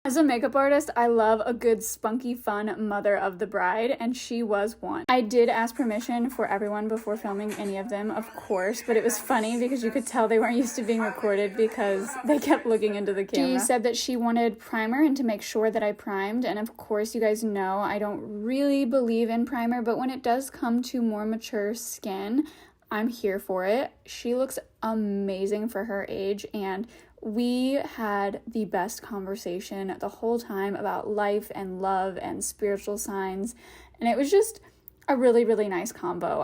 As a makeup artist, I love a good spunky fun mother of the bride, and she was one. I did ask permission for everyone before filming any of them, of course, but it was funny because you could tell they weren't used to being recorded because they kept looking into the camera. She said that she wanted primer and to make sure that I primed, and of course you guys know I don't really believe in primer, but when it does come to more mature skin, I'm here for it. She looks amazing for her age, and we had the best conversation the whole time about life and love and spiritual signs, and it was just a really, really nice combo.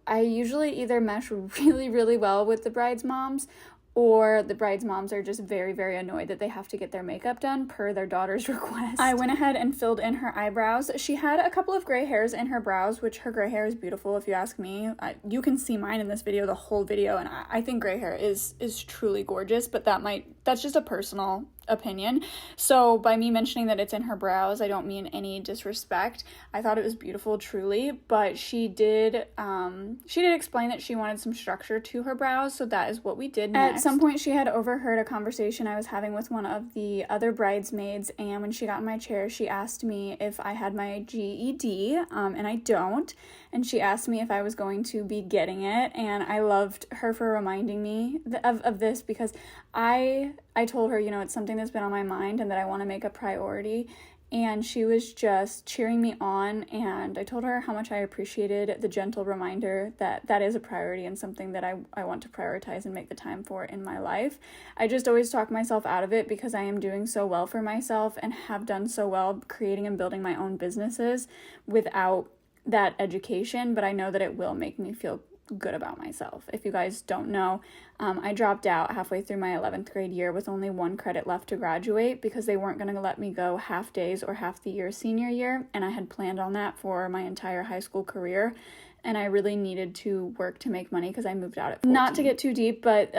I usually either mesh really, really well with the bride's moms, or the bride's moms are just very, very annoyed that they have to get their makeup done per their daughter's request. I went ahead and filled in her eyebrows. She had a couple of gray hairs in her brows, which her gray hair is beautiful if you ask me. You can see mine in this video, the whole video, and I think gray hair is truly gorgeous, but that's just a personal opinion. So by me mentioning that it's in her brows, I don't mean any disrespect. I thought it was beautiful, truly, but she did explain that she wanted some structure to her brows, so that is what we did next. At some point, she had overheard a conversation I was having with one of the other bridesmaids, and when she got in my chair, she asked me if I had my GED, and I don't, and she asked me if I was going to be getting it, and I loved her for reminding me of this, because I told her, it's something that's been on my mind and that I want to make a priority, and she was just cheering me on, and I told her how much I appreciated the gentle reminder that that is a priority and something that I want to prioritize and make the time for in my life. I just always talk myself out of it because I am doing so well for myself and have done so well creating and building my own businesses without that education, but I know that it will make me feel good about myself. If you guys don't know, I dropped out halfway through my 11th grade year with only 1 credit left to graduate because they weren't going to let me go half days or half the year senior year, and I had planned on that for my entire high school career, and I really needed to work to make money because I moved out at 14. Not to get too deep, but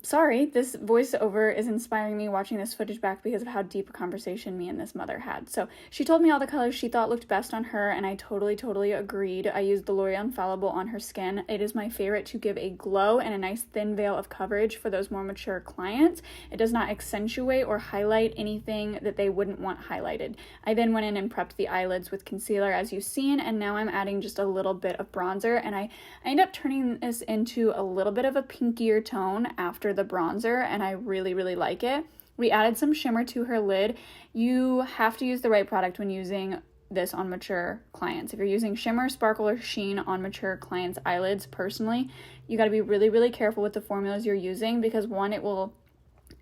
sorry, this voiceover is inspiring me watching this footage back because of how deep a conversation me and this mother had. So she told me all the colors she thought looked best on her, and I totally agreed. I used the L'Oreal Infallible on her skin. It is my favorite to give a glow and a nice thin veil of coverage for those more mature clients. It does not accentuate or highlight anything that they wouldn't want highlighted. I then went in and prepped the eyelids with concealer, as you've seen, and now I'm adding just a little bit of bronzer, and I end up turning this into a little bit of a pinkier tone after the bronzer, and I really like it. We added some shimmer to her lid. You have to use the right product when using this on mature clients. If you're using shimmer, sparkle, or sheen on mature clients' eyelids, personally, you got to be really careful with the formulas you're using because, one, it will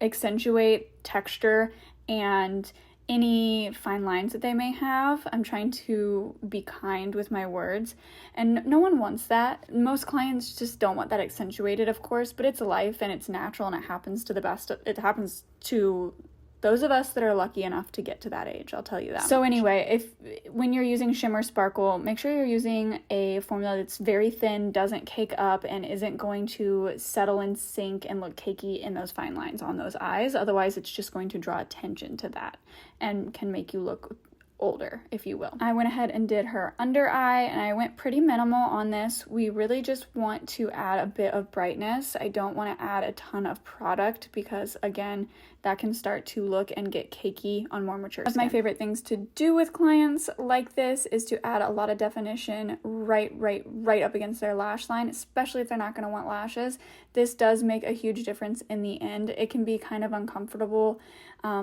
accentuate texture and any fine lines that they may have. I'm trying to be kind with my words, and no one wants that. Most clients just don't want that accentuated, of course, but it's life and it's natural, and it happens to the best. It happens to those of us that are lucky enough to get to that age, I'll tell you that. So anyway, when you're using shimmer sparkle, make sure you're using a formula that's very thin, doesn't cake up, and isn't going to settle and sink and look cakey in those fine lines on those eyes. Otherwise, it's just going to draw attention to that and can make you look older, if you will. I went ahead and did her under eye, and I went pretty minimal on this. We really just want to add a bit of brightness. I don't want to add a ton of product because, again, that can start to look and get cakey on more mature skin. One of my favorite things to do with clients like this is to add a lot of definition right up against their lash line, especially if they're not going to want lashes. This does make a huge difference in the end. It can be kind of uncomfortable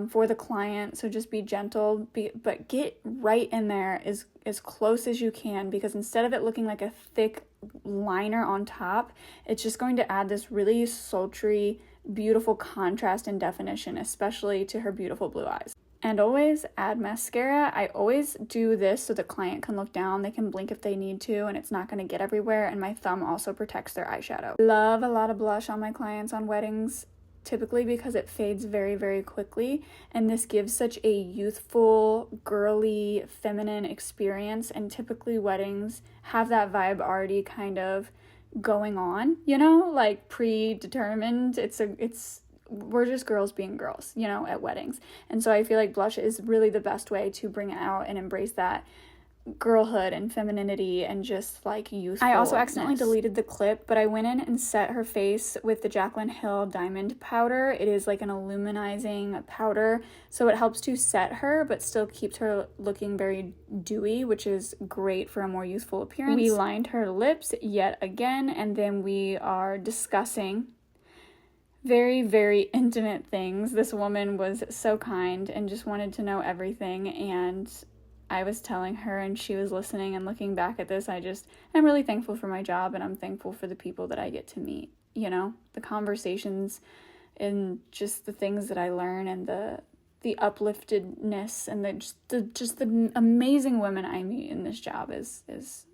for the client, so just be gentle, but get right in there as close as you can, because instead of it looking like a thick liner on top, it's just going to add this really sultry, beautiful contrast and definition, especially to her beautiful blue eyes. And always add mascara. I always do this so the client can look down, they can blink if they need to, and it's not going to get everywhere, and my thumb also protects their eyeshadow. Love a lot of blush on my clients on weddings, typically because it fades very quickly, and this gives such a youthful, girly, feminine experience, and typically weddings have that vibe already kind of going on, like predetermined. We're just girls being girls, at weddings. And so I feel like blush is really the best way to bring it out and embrace that girlhood and femininity and just like youthfulness. I also accidentally deleted the clip, but I went in and set her face with the Jaclyn Hill Diamond Powder. It is like an illuminizing powder, so it helps to set her but still keeps her looking very dewy, which is great for a more youthful appearance. We lined her lips yet again, and then we are discussing very, very intimate things. This woman was so kind and just wanted to know everything, and I was telling her and she was listening. And looking back at this, I'm really thankful for my job, and I'm thankful for the people that I get to meet, you know, the conversations and just the things that I learn, and the upliftedness, and the amazing women I meet in this job is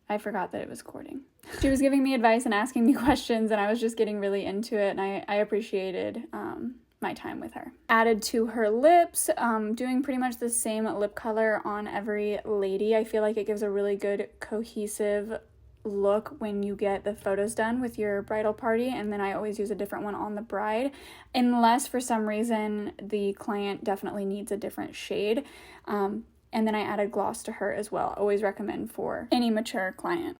I forgot that it was courting. She was giving me advice and asking me questions, and I was just getting really into it, and I appreciated my time with her. Added to her lips, doing pretty much the same lip color on every lady. I feel like it gives a really good cohesive look when you get the photos done with your bridal party, and then I always use a different one on the bride, unless for some reason the client definitely needs a different shade. And then I added gloss to her as well. Always recommend for any mature client.